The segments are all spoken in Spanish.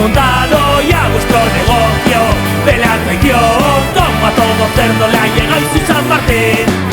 montado y a vuestro negocio de la traición, como a todo cerdo le ha llegado su San Martín.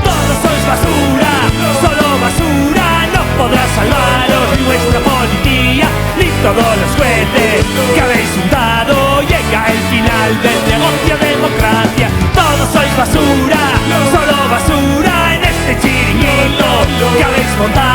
Todos sois basura, solo basura, no podrá salvaros ni vuestra policía, ni todos los jueces que habéis juntado. Llega el final del negocio democracia. Todos sois basura, solo basura en este chiringuito que habéis montado.